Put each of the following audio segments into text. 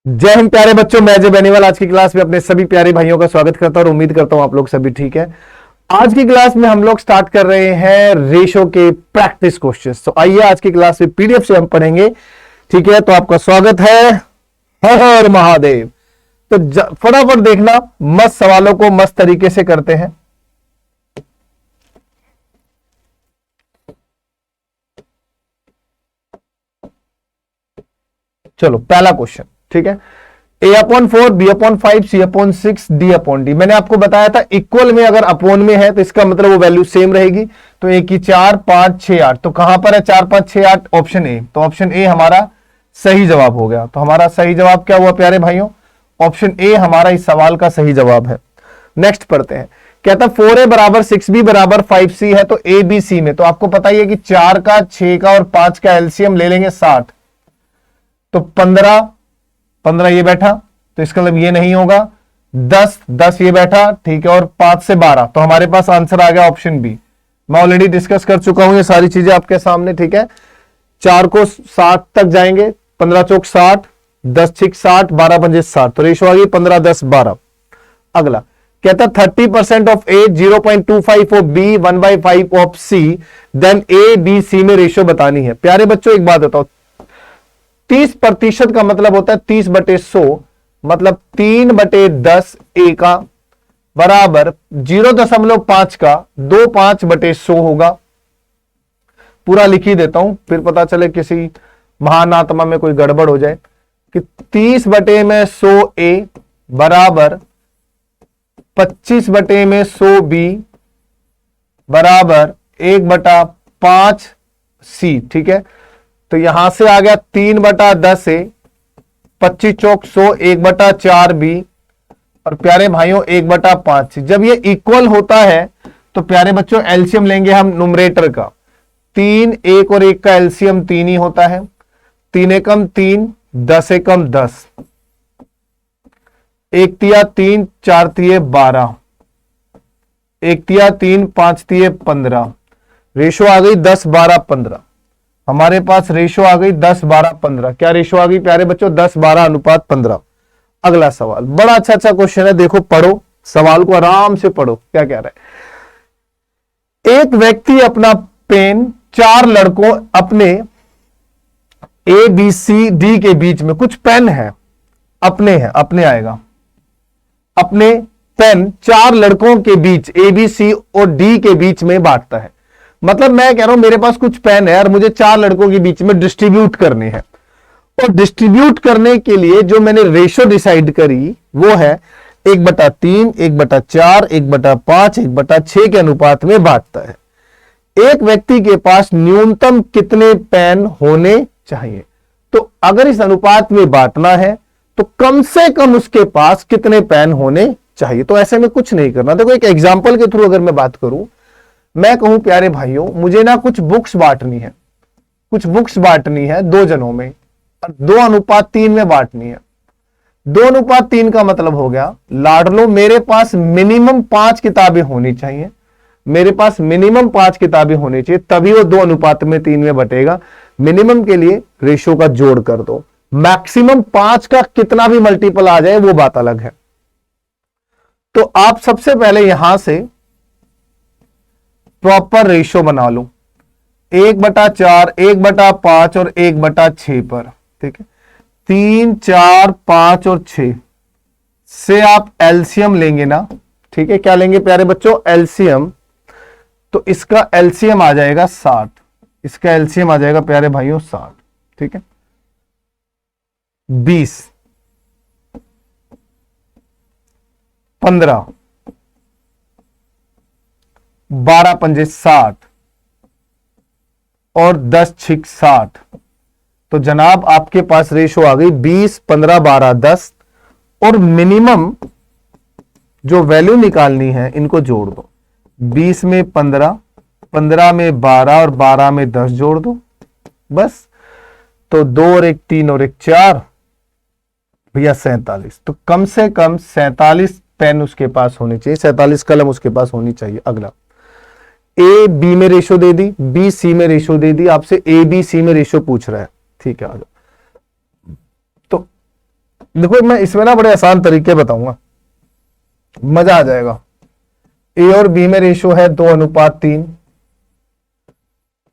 जय हिंद प्यारे बच्चों, मैं अजय बेनीवाल आज की क्लास में अपने सभी प्यारे भाइयों का स्वागत करता हूं और उम्मीद करता हूं आप लोग सभी ठीक है। आज की क्लास में हम लोग स्टार्ट कर रहे हैं रेशो के प्रैक्टिस क्वेश्चंस। तो आइए आज की क्लास में पीडीएफ से हम पढ़ेंगे, ठीक है। तो आपका स्वागत है। हर हर महादेव। तो फटाफट देखना, मस्त सवालों को मस्त तरीके से करते हैं। चलो पहला क्वेश्चन, ठीक है। a/4, b/5, c/6, d/d। मैंने आपको बताया था इक्वल में अगर अपोन में है तो इसका मतलब वो वैल्यू सेम रहेगी। तो a की 4, 5, 6, 8। तो कहां पर है 4, 5, 6, 8? Option A. तो ऑप्शन ए हमारा सही जवाब हो गया। तो हमारा सही जवाब क्या हुआ प्यारे भाइयों? ऑप्शन ए हमारा इस सवाल का सही जवाब है। नेक्स्ट पढ़ते हैं। कहता 4a बराबर 6b बराबर 5c है तो ए बी सी में। तो आपको पता ही है कि 4 का, 6 का और 5 का एलसीएम ले लेंगे 60। तो 15 ये बैठा, तो इसका मतलब ये नहीं होगा। 10 ये बैठा, ठीक है। और 5 से 12, तो हमारे पास आंसर आ गया ऑप्शन बी। मैं ऑलरेडी डिस्कस कर चुका हूं ये सारी चीजें आपके सामने, ठीक है। 4 को 60 तक जाएंगे, 15 चौक 60, 10 छिक 60, 12 पंजे 60। तो रेशो आ गई 15, 10, 12। अगला कहता 30% of A, 0.25 of B, 1/5 of C, then A B C में रेशो बतानी है। प्यारे बच्चों एक बात बताओ, 30% का मतलब होता है 30/100, मतलब 3/10 ए का बराबर 0.5 का 2/5/100 होगा। पूरा लिख ही देता हूं, फिर पता चले किसी महान आत्मा में कोई गड़बड़ हो जाए। कि 30/100 ए बराबर 25/100 बी बराबर 1/5 सी, ठीक है। तो यहां से आ गया 3/10 ए, 25 चौक 100, 1/4 बी और प्यारे भाइयों 1/5 सी। जब ये इक्वल होता है तो प्यारे बच्चों एलसीएम लेंगे हम नुमरेटर का। 3, 1 और 1 का एलसीएम 3 ही होता है। 3 एकम 3, 10 एकम 10, 1 तिया 3, 4 तिये 12, 1 तिया 3, 5 तिये 15। रेशो आ गई 10, 12, 15। हमारे पास रेशो आ गई 10, 12, 15। क्या रेशो आ गई प्यारे बच्चों? 10, 12 अनुपात 15। अगला सवाल बड़ा अच्छा क्वेश्चन है, देखो पढ़ो, सवाल को आराम से पढ़ो। क्या कह रहा है? एक व्यक्ति अपना पेन 4 लड़कों अपने ए बी सी डी के बीच में, कुछ पेन है अपने आएगा, अपने पेन 4 लड़कों के बीच ए बी सी और डी के बीच में बांटता है। मतलब मैं कह रहा हूं मेरे पास कुछ पेन है और मुझे 4 लड़कों के बीच में डिस्ट्रीब्यूट करने हैं। और डिस्ट्रीब्यूट करने के लिए जो मैंने रेशो डिसाइड करी वो है 1/3, 1/4, 1/5, 1/6 के अनुपात में बांटता है। एक व्यक्ति के पास न्यूनतम कितने पेन होने चाहिए? तो अगर इस अनुपात में बांटना है तो कम से कम उसके पास कितने पेन होने चाहिए? तो ऐसे में कुछ नहीं करना। देखो एक एग्जाम्पल के थ्रू अगर मैं बात करूं, मैं कहूं प्यारे भाइयों मुझे ना कुछ बुक्स बांटनी है, 2 जनों में, 2:3 में बांटनी है। 2:3 का मतलब हो गया लाडलो मेरे पास मिनिमम 5 किताबें होनी चाहिए, मेरे पास मिनिमम 5 किताबें होनी चाहिए, तभी वो 2:3 में बटेगा। मिनिमम के लिए रेशो का जोड़ कर दो, मैक्सिमम 5 का कितना भी मल्टीपल आ जाए वो बात अलग है। तो आप सबसे पहले यहां से प्रॉपर रेशो बना लो 1/4, 1/5 और 1/6 पर, ठीक है। 3, 4, 5 और 6 से आप एलसीएम लेंगे ना, ठीक है। क्या लेंगे प्यारे बच्चों? एलसीएम। तो इसका एलसीएम आ जाएगा 60, इसका एलसीएम आ जाएगा प्यारे भाइयों 60, ठीक है। 20, 15, 12 पंजे 60 और 10 छिक 60। तो जनाब आपके पास रेशो आ गई 20, 15, 12, 10 और मिनिमम जो वैल्यू निकालनी है इनको जोड़ दो। 20 में 15, 15 में 12 और 12 में 10 जोड़ दो, बस। तो 2 और 1 3 और 1 4 भैया 47। तो कम से कम 47 पेन उसके पास होने चाहिए, 47 कलम उसके पास होनी चाहिए। अगला ए बी में रेशो दे दी, बी सी में रेशो दे दी, आपसे ए बी सी में रेशो पूछ रहा है, ठीक है। आ जाओ। तो देखो मैं इसमें ना बड़े आसान तरीके बताऊंगा, मजा आ जाएगा। ए और बी में रेशो है 2:3,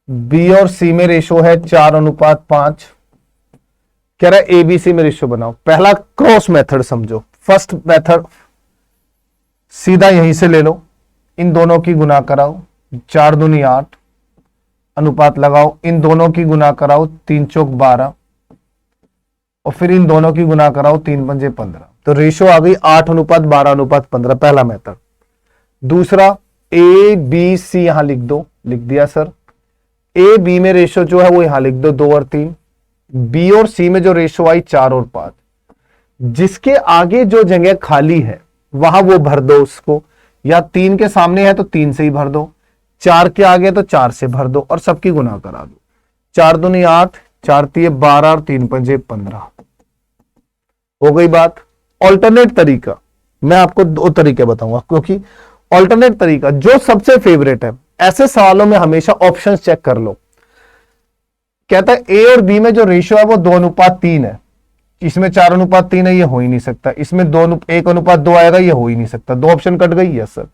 बी और सी में रेशो है 4:5। कह रहा है एबीसी में रेशो बनाओ। पहला क्रॉस मेथड समझो, फर्स्ट मेथड सीधा यहीं से ले लो, इन दोनों की गुना कराओ, 4 दूनी 8, अनुपात लगाओ, इन दोनों की गुना कराओ, 3 चौक 12, और फिर इन दोनों की गुना कराओ, 3 पंजे 15। तो रेशो आ गई 8:12:15, पहला मेथड। दूसरा ए बी सी यहां लिख दो, लिख दिया सर। ए बी में रेशो जो है वो यहां लिख दो 2 और 3। बी और सी में जो रेशो आई 4 और 5, जिसके आगे जो जगह खाली है वहां वो भर दो उसको, या 3 के सामने है तो 3 से ही भर दो, 4 के आगे तो 4 से भर दो, और सबकी गुना करा दो। 4 दूनी 8, 4 तिये 12 और 3 पंजे 15। हो गई बात। ऑल्टरनेट तरीका मैं आपको 2 तरीके बताऊंगा, क्योंकि ऑल्टरनेट तरीका जो सबसे फेवरेट है, ऐसे सवालों में हमेशा ऑप्शंस चेक कर लो। कहता है ए और बी में जो रेशियो है वो 2:3 है, इसमें 4:3 है, ये हो ही नहीं सकता। इसमें 1:2 आएगा, ये हो ही नहीं सकता। 2 ऑप्शन कट गई है सर।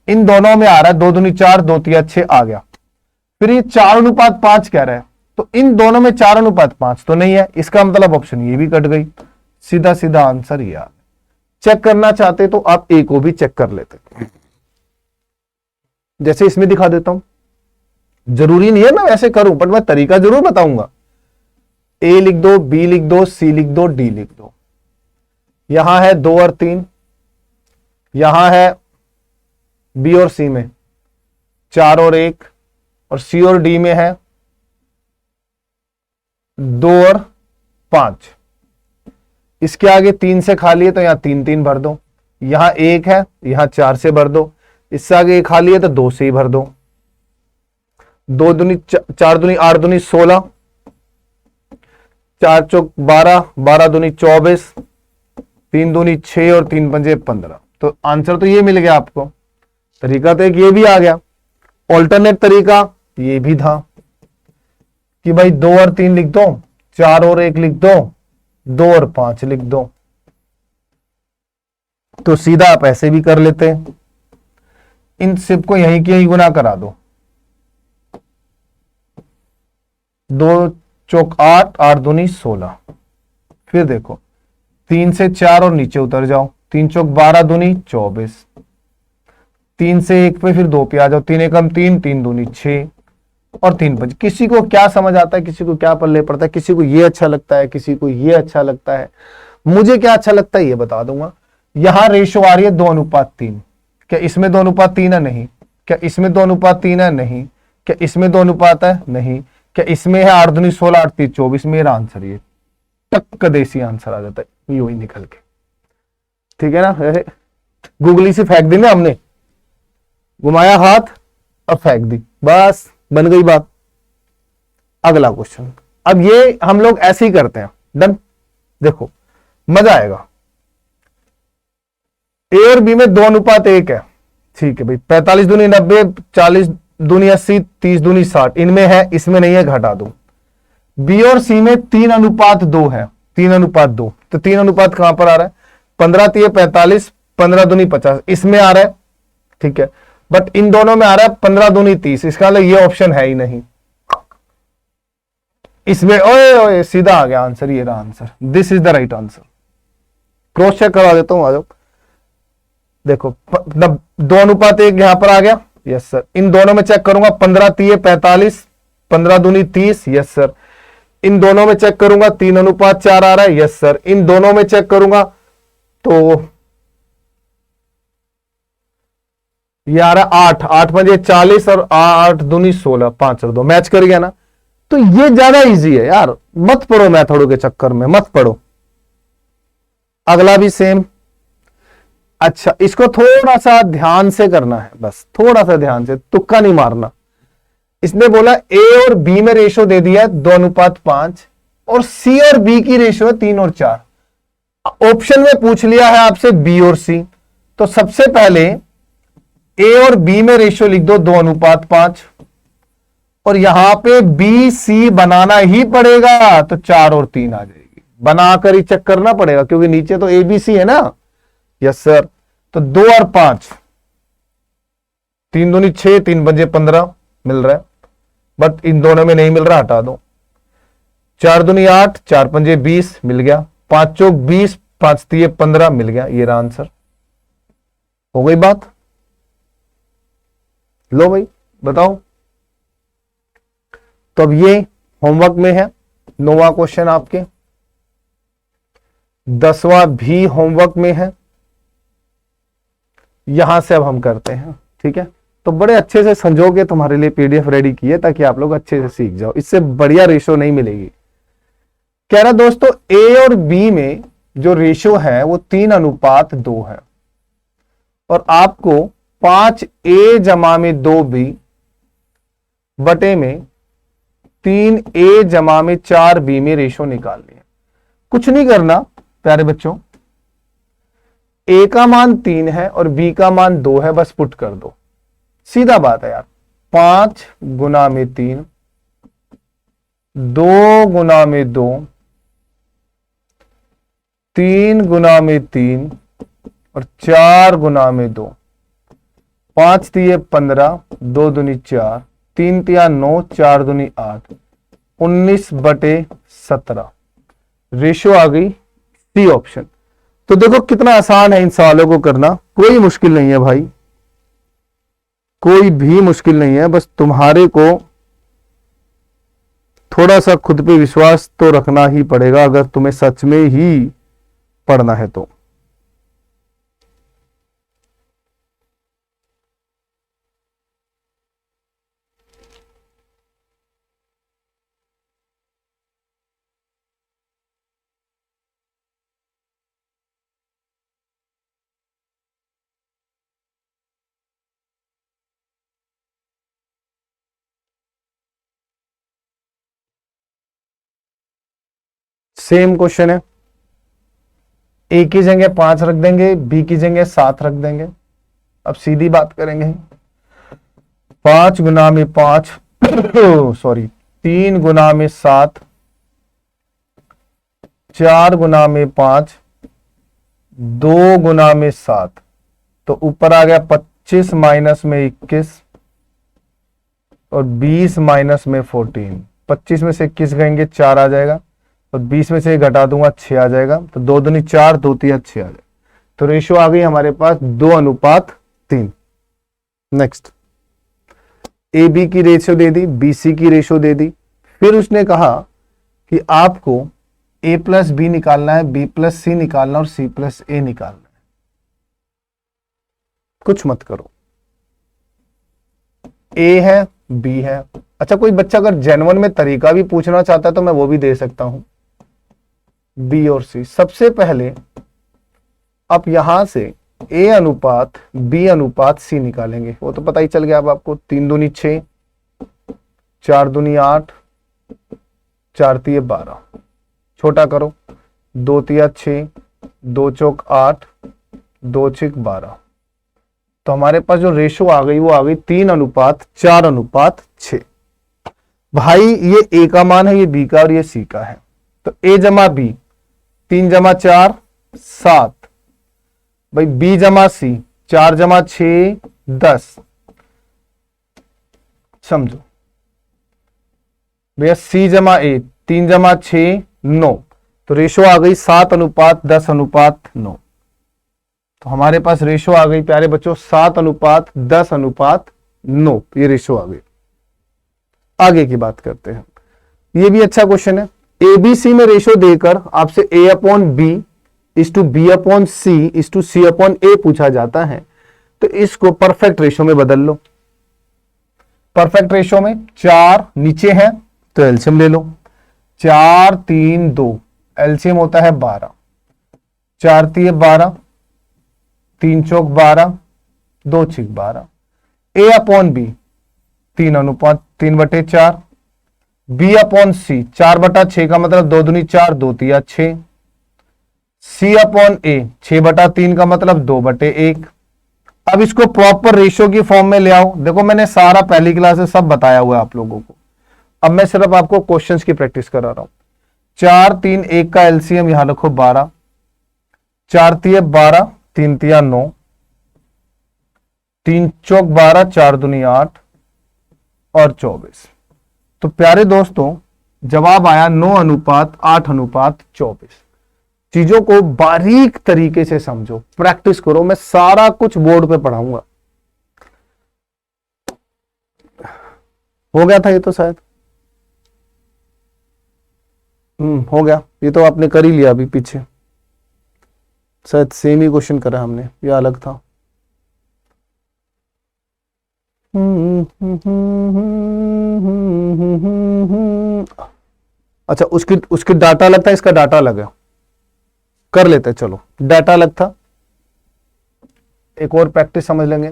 इन दोनों में आ रहा है 2 दूनी 4, 2 तिया 6 आ गया। फिर ये 4:5 कह रहा है, तो इन दोनों में 4:5 तो नहीं है, इसका मतलब ऑप्शन ये भी कट गई। सीधा सीधा आंसर ये आ। चेक करना चाहते तो आप ए को भी चेक कर लेते, जैसे इसमें दिखा देता हूं। जरूरी नहीं है मैं वैसे करूं, बट मैं तरीका जरूर बताऊंगा। ए लिख दो, बी लिख दो, सी लिख दो, डी लिख दो। यहां है 2 और 3, यहां है बी और सी में 4 और 1, और सी और डी में है 2 और 5। इसके आगे 3 से खाली है तो यहां 3 3 भर दो, यहां 1 है, यहां 4 से भर दो, इससे आगे 1 खाली है तो 2 से ही भर दो। 2 दूनी 4 दूनी 8 दूनी 16, 4 चौक 12, 12 दूनी 24, 3 दूनी 6 और 3 पंजे 15। तो आंसर तो ये मिल गया आपको। तरीका तो एक ये भी आ गया। ऑल्टरनेट तरीका ये भी था कि भाई 2 और 3 लिख दो, 4 और 1 लिख दो, 2 और 5 लिख दो। तो सीधा आप ऐसे भी कर लेते हैं, इन सब को यहीं के यहीं गुना करा दो। 2 चौक 8, 8 दूनी 16। फिर देखो 3 से 4 और नीचे उतर जाओ, 3 चौक 12 दूनी 24। 3 से 1 पे फिर 2 पे आ जाओ, 3 एकम 3, 3 दूनी 6 और 3 5। किसी को क्या समझ आता है, किसी को क्या पल्ले पड़ता है, किसी को ये अच्छा लगता है, किसी को ये अच्छा लगता है। मुझे क्या अच्छा लगता है ये बता दूंगा। यहां रेशो आ रही है 2:3। क्या इसमें 2:3 है? नहीं। क्या इसमें 2:3 है? नहीं। क्या इसमें 2 अनुपात है? नहीं। क्या इसमें है 8 दूनी 16, 8 3 24? मेरा आंसर ये टक्क देसी आंसर आ जाता है यूं ही निकल के। ठीक है ना, गुगली से फेंक दी ना हमने, घुमाया हाथ और फेंक दी, बस बन गई बात। अगला क्वेश्चन। अब ये हम लोग ऐसे ही करते हैं। डन। देखो मजा आएगा। ए और बी में 2:1 है। ठीक है भाई, 45 दूनी 90, 40 दूनी 80, 30 दूनी 60। इनमें है, इसमें नहीं है, घटा दो। बी और सी में 3:2 है, 3:2। तो 3 अनुपात कहां पर आ रहा है? 15 तिये 45, 15 दूनी 50 इसमें आ रहा है। ठीक है, बट इन दोनों में आ रहा है 15 दूनी 30। इसका मतलब ये ऑप्शन है ही नहीं इसमें। ओए ओए सीधा आ गया आंसर, ये रहा answer. This is the right answer. Cross check करवा देता हूं, आ जाओ। देखो 2:1 यहां पर आ गया। Yes sir. इन दोनों में चेक करूंगा, 15 तिये 45, 15 दूनी 30। Yes sir. इन दोनों में चेक करूंगा, 3:4 आ रहा है। Yes sir. इन दोनों में चेक करूंगा तो ये आ रहा है 8, 8 पंजे 40 और 8 दूनी 16, 5 और 2 मैच कर गया ना। तो ये ज्यादा इजी है यार, मत पढ़ो मेथडों के चक्कर में, मत पढ़ो। अगला भी सेम। अच्छा, इसको थोड़ा सा ध्यान से करना है, बस थोड़ा सा ध्यान से, तुक्का नहीं मारना। इसने बोला ए और बी में रेशो दे दिया 2:5 और सी और बी की रेशो है 3 और 4। ऑप्शन में पूछ लिया है आपसे बी और सी, तो सबसे पहले ए और बी में रेशो लिख दो 2:5 और यहां पे बी सी बनाना ही पड़ेगा, तो 4 और 3 आ जाएगी। बनाकर ही चेक करना पड़ेगा क्योंकि नीचे तो ABC है ना। Yes sir. तो 2 और 5, 3 दूनी 6, 3 पंजे 15 मिल रहा है, बट इन दोनों में नहीं मिल रहा, हटा दो। 4 दूनी 8, 4 पंजे 20 मिल गया, 5 चौक 20, 5 तिये 15 मिल गया। ये रहा आंसर। हो गई बात। लो भाई बताओ। तो अब ये होमवर्क में है 9वां क्वेश्चन आपके, 10वां भी होमवर्क में है। यहां से अब हम करते हैं, ठीक है। तो बड़े अच्छे से संजो के तुम्हारे लिए पीडीएफ रेडी किए ताकि आप लोग अच्छे से सीख जाओ, इससे बढ़िया रेशो नहीं मिलेगी। कह रहा दोस्तों ए और बी में जो रेशो है वो 3:2 है और आपको 5A जमा में 2B बटे में 3A जमा में 4B में रेशो निकालनी है। कुछ नहीं करना प्यारे बच्चों, A का मान 3 है और B का मान 2 है, बस पुट कर दो, सीधा बात है यार। 5 गुना में 3, 2 गुना में 2, 3 गुना में 3 और 4 गुना में 2। 5 तिये 15, 2 दूनी 4, 3 तिया 9, 4 दूनी 8, 19/17 रेशो आ गई सी ऑप्शन। तो देखो कितना आसान है इन सवालों को करना, कोई मुश्किल नहीं है भाई, कोई भी मुश्किल नहीं है। बस तुम्हारे को थोड़ा सा खुद पे विश्वास तो रखना ही पड़ेगा अगर तुम्हें सच में ही पढ़ना है तो। सेम क्वेश्चन है, ए की जगह 5 रख देंगे, बी की जगह 7 रख देंगे। अब सीधी बात करेंगे, 5 गुना में 5 सॉरी 3 गुना में 7, 4 गुना में 5, 2 गुना में 7, तो ऊपर आ गया 25 माइनस में 21 और 20 माइनस में 14। 25 में से 21 गएंगे 4 आ जाएगा और 20 में से घटा दूंगा 6 आ जाएगा, तो 2 दूनी 4, 2 तिया 6 आ जाएगा। तो रेशो आ गई हमारे पास 2:3। नेक्स्ट, ए बी की रेशो दे दी, बी सी की रेशो दे दी। फिर उसने कहा कि आपको ए प्लस बी निकालना है, बी प्लस सी निकालना और सी प्लस ए निकालना है। कुछ मत करो, ए है बी है। अच्छा कोई बच्चा अगर जेन्युइन में तरीका भी पूछना चाहता है तो मैं वो भी दे सकता हूं, बी और सी। सबसे पहले आप यहां से ए अनुपात बी अनुपात सी निकालेंगे, वो तो पता ही चल गया अब आपको। 3 दूनी 6, 4 दूनी 8, 4 तिये 12, छोटा करो, 2 तिया 6, 2 चौक 8, 2 छिक 12। तो हमारे पास जो रेशो आ गई वो आ गई 3:4:6। भाई ये ए का मान है, ये बी का और ये सी का है, तो ए जमा बी 3 जमा 4 7, भाई बी जमा सी 4 जमा 6 10। समझो भैया, सी जमा ए 3 जमा 6 9, तो रेशो आ गई 7:10:9। तो हमारे पास रेशो आ गई प्यारे बच्चों 7:10:9, ये रेशो आ गई। आगे की बात करते हैं, ये भी अच्छा क्वेश्चन है। एबीसी में रेशो देकर आपसे A/B is to B/C is to C/A पूछा जाता है, तो इसको परफेक्ट रेशो में बदल लो। परफेक्ट रेशो में 4 नीचे है तो एलसीएम ले लो, 4 3 2, एलसीएम होता है 12, 4 तिये 12, 3 चौक 12, 2 छिक 12। A/B 3:3/4, B/C 4/6 का मतलब 2 दूनी 4, 2 तिया 6। C/A 6/3 का मतलब 2/1। अब इसको प्रॉपर रेशियो की फॉर्म में ले आओ। देखो मैंने सारा पहली क्लास से सब बताया हुआ है आप लोगों को, अब मैं सिर्फ आपको क्वेश्चंस की प्रैक्टिस करा रहा हूं। 4 3 1 का एलसीएम यहां रखो 12, 4 तिया 12, 3 तिया 9, 3 चौक 12, 4 दूनी 8 और 24। तो प्यारे दोस्तों जवाब आया 9:8:24। चीजों को बारीक तरीके से समझो, प्रैक्टिस करो, मैं सारा कुछ बोर्ड पे पढ़ाऊंगा। हो गया था ये तो शायद, हो गया, ये तो आपने कर ही लिया अभी पीछे, शायद सेम ही क्वेश्चन करा हमने, ये अलग था। अच्छा उसकी उसकी डाटा अलग था, इसका डाटा अलग है, कर लेते चलो। डाटा अलग था, एक और प्रैक्टिस समझ लेंगे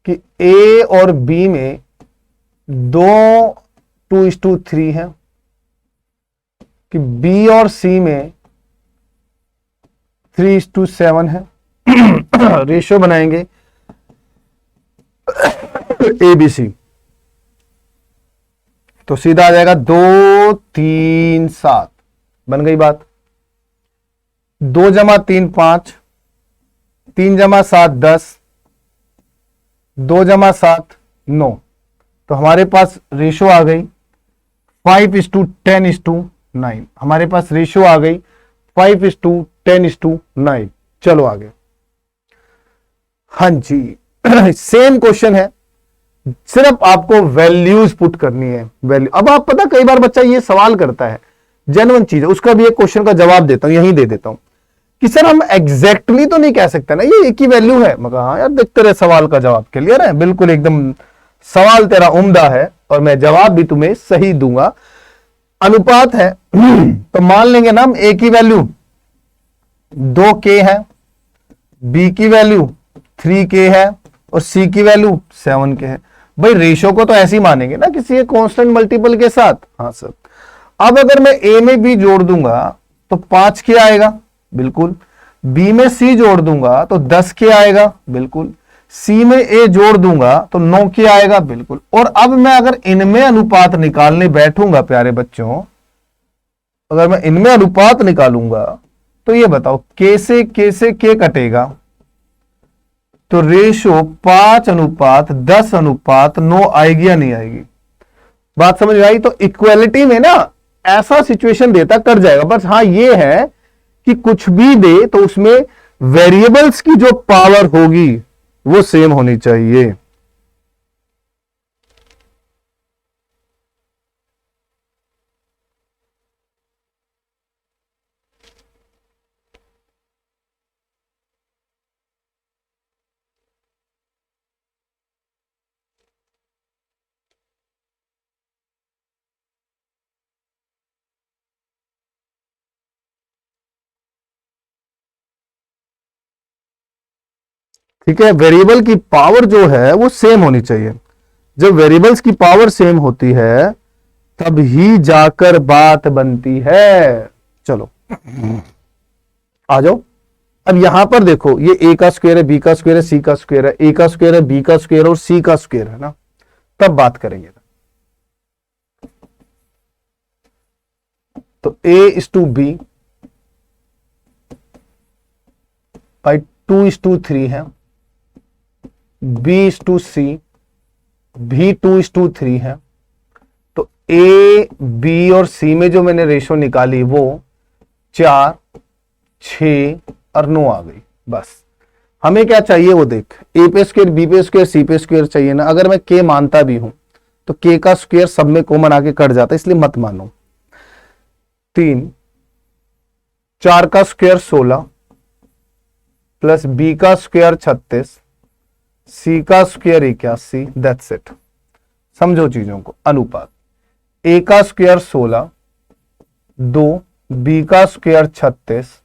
कि ए और बी में 2:3 है, कि बी और सी में 3:7 है। रेशियो बनाएंगे ए बी सी, तो सीधा आ जाएगा 2 3 7, बन गई बात। 2 जमा 3 5, 3 जमा 7 10, 2 जमा 7 9, तो हमारे पास रेशो आ गई 5:10:9। हमारे पास रेशो आ गई 5:10:9। चलो आगे। हाँ जी सेम क्वेश्चन है, सिर्फ आपको वैल्यूज पुट करनी है। वैल्यू, अब आप पता कई बार बच्चा ये सवाल करता है, जेन्युइन चीज है, उसका भी एक क्वेश्चन का जवाब देता हूं, यही दे देता हूं कि सर हम एग्जैक्टली तो नहीं कह सकते ना ये एक ही वैल्यू है। मगर हाँ यार देखते रहे, सवाल का जवाब क्लियर है, बिल्कुल एकदम सवाल तेरा उम्दा है और मैं जवाब भी तुम्हें सही दूंगा। अनुपात है तो मान लेंगे ना हम ए की वैल्यू 2k है, बी की वैल्यू 3k है और सी की वैल्यू 7k है। भाई रेशो को तो ऐसे ही मानेंगे ना किसी एक कांस्टेंट मल्टीपल के साथ। हाँ सर, अब अगर मैं ए में बी जोड़ दूंगा तो 5k आएगा, बिल्कुल। बी में सी जोड़ दूंगा तो 10k आएगा, बिल्कुल। सी में ए जोड़ दूंगा तो 9k आएगा, बिल्कुल। और अब मैं अगर इनमें अनुपात निकालने बैठूंगा प्यारे बच्चों, अगर मैं इनमें अनुपात निकालूंगा तो ये बताओ k से k कटेगा, तो रेशो 5:10:9 आएगी या नहीं आएगी? बात समझ में आई? तो इक्वालिटी में ना ऐसा सिचुएशन देता कर जाएगा, बस हाँ ये है कि कुछ भी दे तो उसमें वेरिएबल्स की जो पावर होगी वो सेम होनी चाहिए। ठीक है, वेरिएबल की पावर जो है वो सेम होनी चाहिए। जब वेरिएबल्स की पावर सेम होती है तब ही जाकर बात बनती है। चलो आ जाओ। अब यहां पर देखो, ये ए का स्क्वायर है, बी का स्क्वायर है, सी का स्क्वायर है, ए का स्क्वायर है, बी का स्क्वायर और सी का स्क्वायर है ना, तब बात करेंगे। तो A/B बाई 2:3 है, B/C भी 2:3 है। तो A, B और C में जो मैंने रेशो निकाली वो 4, 6 और 9 आ गई। बस हमें क्या चाहिए वो देख, A पे स्क्वायर, B पे स्क्वायर, C पे स्क्वायर चाहिए ना। अगर मैं K मानता भी हूं तो K का स्क्वायर सब में कॉमन आके कट जाता है, इसलिए मत मानो। 3, 4 का स्क्वायर 16 प्लस B का स्क्वायर 36, C का स्क्वायर 81, दैट्स इट। समझो चीजों को। अनुपात A का स्क्वायर 16, 2, B का स्क्वायर 36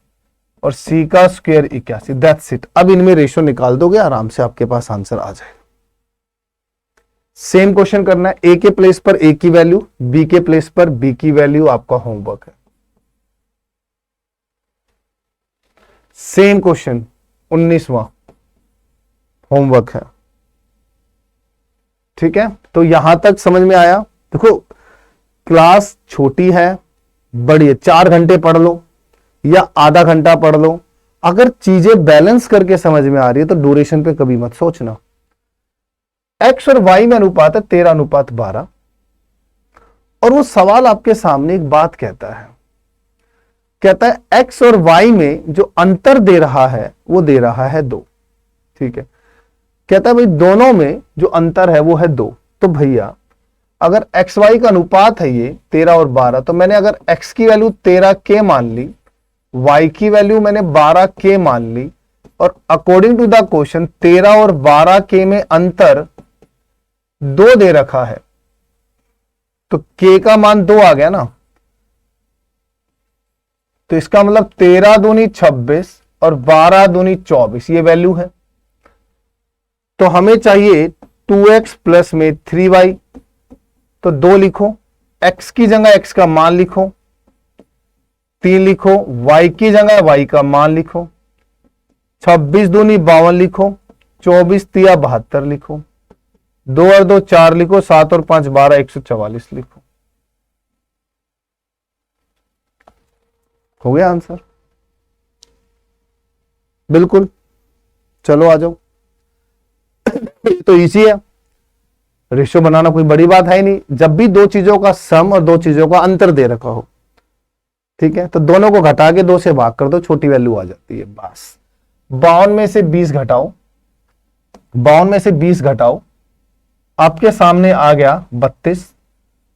और C का स्क्वायर 81, दैट्स इट। अब इनमें रेशो निकाल दोगे, आराम से आपके पास आंसर आ जाएगा। सेम क्वेश्चन करना है, A के प्लेस पर A की वैल्यू, B के प्लेस पर B की वैल्यू, आपका होमवर्क है। सेम क्वेश्चन 19वां होमवर्क है। ठीक है, तो यहां तक समझ में आया? देखो क्लास छोटी है, बढ़िए 4 घंटे पढ़ लो या आधा घंटा पढ़ लो, अगर चीजें बैलेंस करके समझ में आ रही है तो ड्यूरेशन पे कभी मत सोचना। एक्स और वाई में अनुपात है 13:12, और वो सवाल आपके सामने एक बात कहता है, कहता है एक्स और वाई में जो अंतर दे रहा है वो दे रहा है 2। ठीक है, कहता है भाई दोनों में जो अंतर है वो है 2। तो भैया अगर एक्स वाई का अनुपात है ये 13 और 12, तो मैंने अगर एक्स की वैल्यू 13 के मान ली, वाई की वैल्यू मैंने 12 के मान ली, और अकॉर्डिंग टू द क्वेश्चन 13 और 12 के में अंतर 2 दे रखा है, तो के का मान 2 आ गया ना। तो इसका मतलब 13 दूनी 26 और 12 दूनी 24 ये वैल्यू है। तो हमें चाहिए 2x प्लस में 3y, तो 2 लिखो, x की जगह x का मान लिखो, 3 लिखो, y की जगह y का मान लिखो, 26 दूनी 52 लिखो, 24 तिया 72 लिखो, 2 और 2 4 लिखो, 7 और 5 12 144 लिखो। हो गया आंसर? बिल्कुल। चलो आ जाओ। तो इजी है, रेशियो बनाना कोई बड़ी बात है ही नहीं। जब भी 2 चीजों का सम और 2 चीजों का अंतर दे रखा हो, ठीक है, तो दोनों को घटा के 2 से भाग कर दो, छोटी वैल्यू आ जाती है बस। 52 में से 20 घटाओ, 52 में से 20 घटाओ, आपके सामने आ गया 32,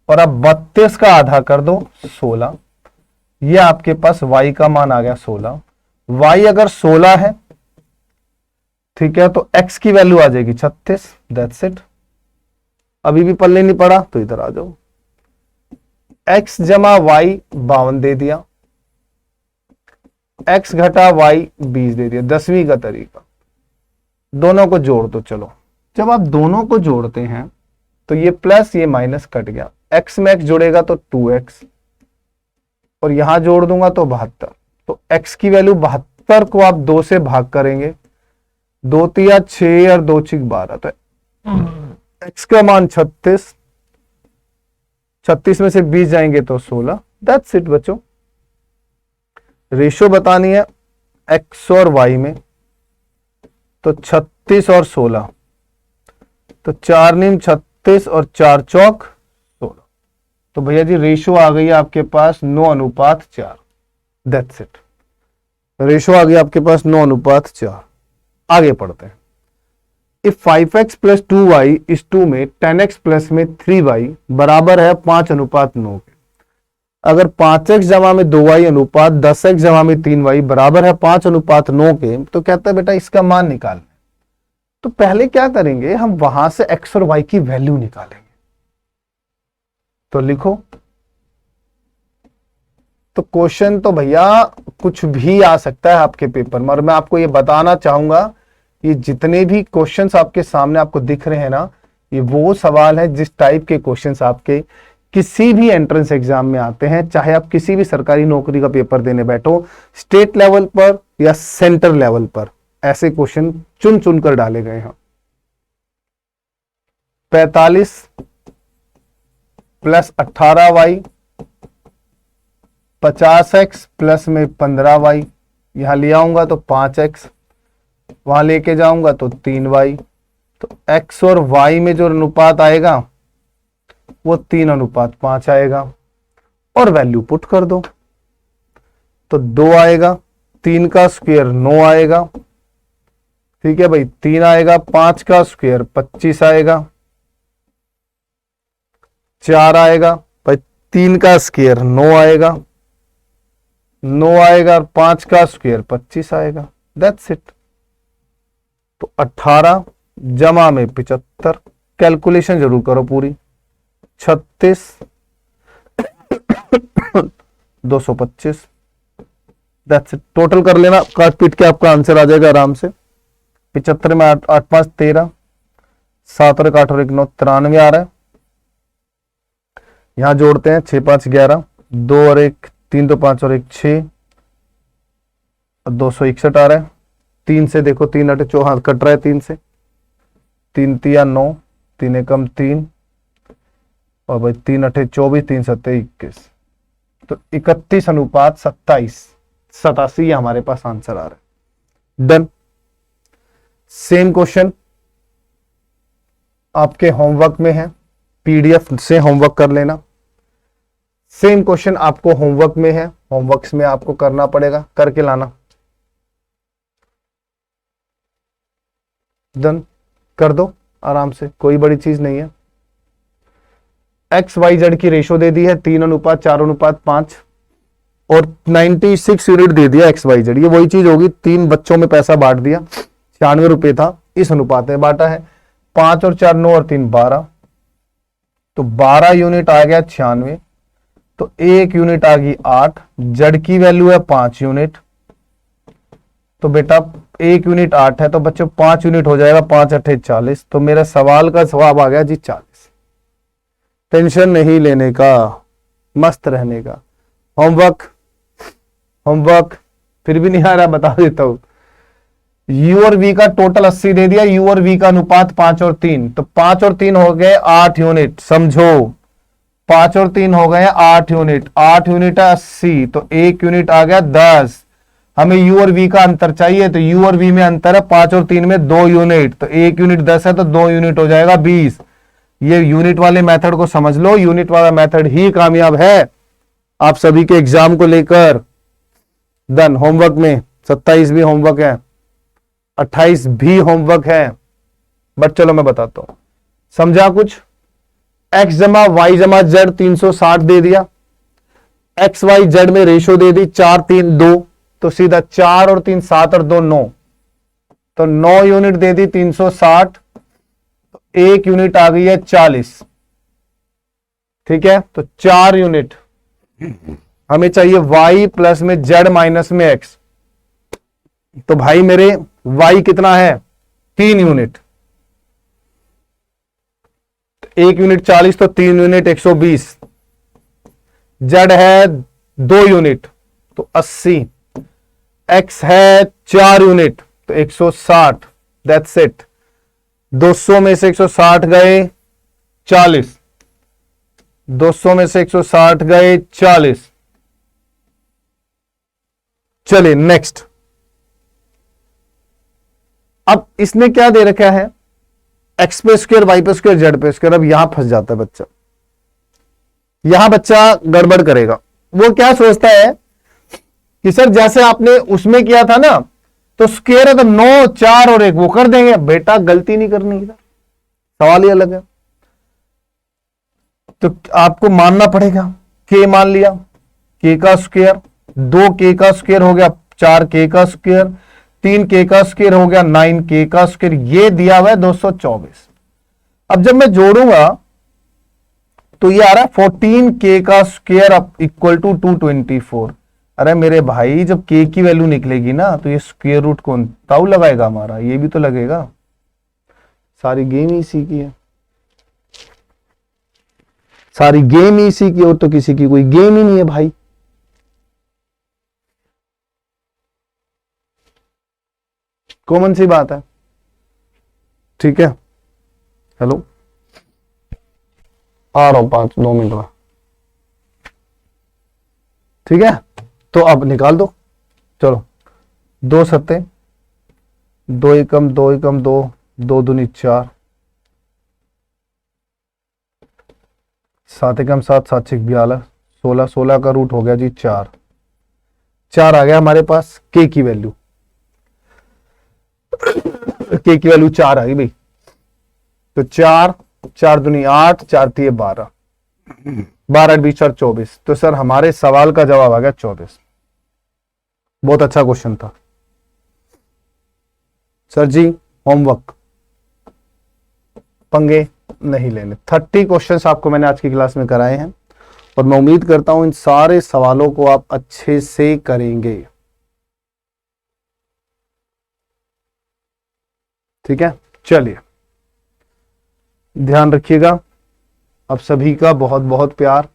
और अब 32 का आधा कर दो 16, ये आपके पास y का मान आ गया 16। y अगर 16 है, ठीक है, तो x की वैल्यू आ जाएगी 36। That's it. अभी भी पल्ले नहीं पड़ा तो इधर आ जाओ। x जमा y 52 दे दिया, x घटा y 20 दे दिया। 10वीं का तरीका, दोनों को जोड़ दो। चलो, जब आप दोनों को जोड़ते हैं तो ये प्लस ये माइनस कट गया, x में x जुड़ेगा तो 2x, और यहां जोड़ दूंगा तो 72। तो x की वैल्यू 72 को आप 2 से भाग करेंगे, 2 तिया 6 और 2 6 12, तो x का मान 36, 36 में से 20 जाएंगे तो 16। दैट्स इट बच्चों। रेशियो बतानी है x और y में, तो 36 और 16, तो 4 नीम 36 और 4 चौक 16। तो भैया जी रेशियो आ गई है आपके पास 9:4। दैट्स इट, रेशियो आ गया आपके पास 9:4। आगे पढ़ते हैं। इफ 5x प्लस 2y इस 2 में 10x प्लस में 3y बराबर है 5:9 के, अगर 5x जमा में 2y अनुपात 10x जमा में 3y बराबर है 5:9 के, तो कहता है बेटा इसका मान निकालना। तो पहले क्या करेंगे, हम वहां से x और y की वैल्यू निकालेंगे। तो लिखो, तो क्वेश्चन तो भैया कुछ भी आ सकता है आपके पेपर में, और मैं आपको ये बताना चाहूंगा, ये जितने भी क्वेश्चंस आपके सामने आपको दिख रहे हैं ना, ये वो सवाल है जिस टाइप के क्वेश्चंस आपके किसी भी एंट्रेंस एग्जाम में आते हैं, चाहे आप किसी भी सरकारी नौकरी का पेपर देने बैठो, स्टेट लेवल पर या सेंटर लेवल पर, ऐसे क्वेश्चन चुन चुन कर डाले गए हैं। 45 प्लस 18y 50x प्लस में 15y, यहां ले आऊंगा तो 5x, वहां लेके जाऊंगा तो 3y। तो x और y में जो अनुपात आएगा वो 3:5 आएगा, और वैल्यू पुट कर दो तो 2 आएगा, 3 का स्क्वायर 9 आएगा, ठीक है भाई, 3 आएगा, 5 का स्क्वायर 25 आएगा, 4 आएगा भाई, 3 का स्क्वायर 9 आएगा, 9 आएगा, और 5 का स्क्वायर 25 आएगा। That's it. तो 18 जमा में 75, कैलकुलेशन जरूर करो पूरी, 36 225। That's it. टोटल कर लेना, काट पीट के आपका आंसर आ जाएगा आराम से। 75 में 8 8 5 13, 7 और 1 8 और 1 9 93 आ रहा है। यहां जोड़ते हैं 6 5 11, 2 और 1 3 2 5 और 1 6, 261 आ रहा है। 3 से देखो, 3 8 4 हाथ कट रहा है, 3 से 3 तिया 9, 3 एकम 3, और भाई 3 8 24, 3 7 21, तो 31:27, 87 ये हमारे पास आंसर आ रहा है। डन। सेम क्वेश्चन आपके होमवर्क में है, पीडीएफ से होमवर्क कर लेना। सेम क्वेश्चन आपको होमवर्क में है, होमवर्क में आपको करना पड़ेगा, करके लाना। डन, कर दो आराम से, कोई बड़ी चीज नहीं है। एक्स वाई जेड की रेशो दे दी है 3:4:5 और 96 यूनिट दे दिया एक्स वाई जेड। ये वही चीज होगी, 3 बच्चों में पैसा बांट दिया, 96 रुपए था, इस अनुपात में बांटा है। 5 और 4 9 और 3 12, तो 12 यूनिट आ गया 96, तो 1 यूनिट आ गई 8। जेड की वैल्यू है 5 यूनिट, तो बेटा 1 यूनिट 8 है, तो बच्चों 5 यूनिट हो जाएगा, 5 8 40। तो मेरा सवाल का जवाब आ गया जी 40। टेंशन नहीं लेने का, मस्त रहने का। होमवर्क फिर भी नहीं आ रहा, बता देता हूं। यू और वी का टोटल 80 दे दिया, यू और वी का अनुपात 5 और 3, तो 5 और 3 हो गए 8 यूनिट। समझो 5 और 3 हो गए 8 यूनिट, 8 यूनिट है 80, तो 1 यूनिट आ गया 10। हमें यू और वी का अंतर चाहिए, तो यू और वी में अंतर है 5 और 3 में 2 यूनिट, तो 1 यूनिट 10 है, तो 2 यूनिट हो जाएगा 20। ये यूनिट वाले मेथड को समझ लो, यूनिट वाला मेथड ही कामयाब है आप सभी के एग्जाम को लेकर। डन। होमवर्क में 27 भी होमवर्क है, 28 भी होमवर्क है, बट चलो मैं बताता हूं। समझा कुछ? एक्स जमा वाई जमा जेड 360 दे दिया, एक्स वाई जेड में रेशो दे दी 4 3 2, तो सीधा 4 और 3 7 और 2 9, तो 9 यूनिट दे दी 360, 1 यूनिट आ गई है 40। ठीक है, तो 4 यूनिट हमें चाहिए y प्लस में z माइनस में x। तो भाई मेरे y कितना है 3 यूनिट, 1 यूनिट 40, तो 3 यूनिट 120। z है 2 यूनिट, तो 80। x है 4 यूनिट, तो 160। That's it. 200 में से 160 गए 40, 200 में से 160 गए 40। चलिए नेक्स्ट। अब इसने क्या दे रखा है, एक्स पे स्क्वायर वाई पे स्क्वायर जेड पे स्क्वायर। अब यहां फंस जाता है बच्चा, यहां बच्चा गड़बड़ करेगा। वो क्या सोचता है कि सर जैसे आपने उसमें किया था ना, तो स्क्वायर है तो 9 4 और 1 वो कर देंगे। बेटा गलती नहीं करनी है, सवाल ही अलग है। तो आपको मानना पड़ेगा, के मान लिया, के का स्क्वायर, 2 का स्क्वायर हो गया 4 का स्क्वायर, 3 का स्क्वायर हो गया 9 का स्क्वायर, ये दिया हुआ है 224। अब जब मैं जोड़ूंगा तो ये आ रहा है 14 का स्क्वायर इक्वल टू 224। अरे मेरे भाई जब के की वैल्यू निकलेगी ना, तो ये स्क्वायर रूट कौन ताऊ लगाएगा हमारा, ये भी तो लगेगा। सारी गेम ही इसी की है, सारी गेम ही इसी की, और तो किसी की कोई गेम ही नहीं है भाई। कॉमन सी बात है। ठीक है, हेलो आ रहा हूं 2 मिनट में। ठीक है, तो अब निकाल दो। चलो 2 सत्ते 2 एकम 2 एकम 2, 2 दूनी 4, 7 एकम 7, 7 6 42, 16, 16 का रूट हो गया जी 4। 4 आ गया हमारे पास के की वैल्यू, के की वैल्यू 4 आ गई भाई। तो 4 4 दूनी 8, 4 3 12, 12 20 और 24। तो सर हमारे सवाल का जवाब आ गया 24। बहुत अच्छा क्वेश्चन था सर जी। होमवर्क पंगे नहीं लेने। 30 क्वेश्चंस आपको मैंने आज की क्लास में कराए हैं, और मैं उम्मीद करता हूं इन सारे सवालों को आप अच्छे से करेंगे। ठीक है, चलिए ध्यान रखिएगा। अब सभी का बहुत बहुत प्यार।